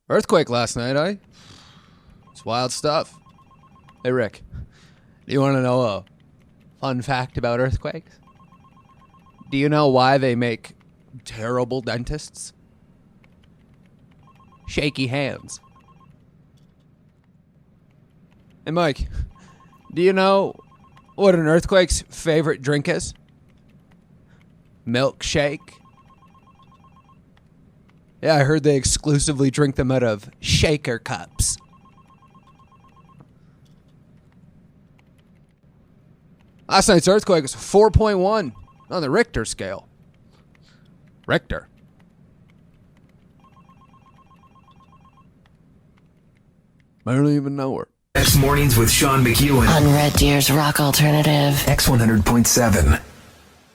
Earthquake last night, eh? It's wild stuff. Hey, Rick, do you want to know a fun fact about earthquakes? Do you know why they make terrible dentists? Shaky hands. Hey, Mike, do you know what an earthquake's favorite drink is? Milkshake. Yeah, I heard they exclusively drink them out of shaker cups. Last night's earthquake was 4.1 on the Richter scale. Richter. I don't even know her. X Mornings with Sean McEwen On Red Deer's Rock Alternative. X 100.7.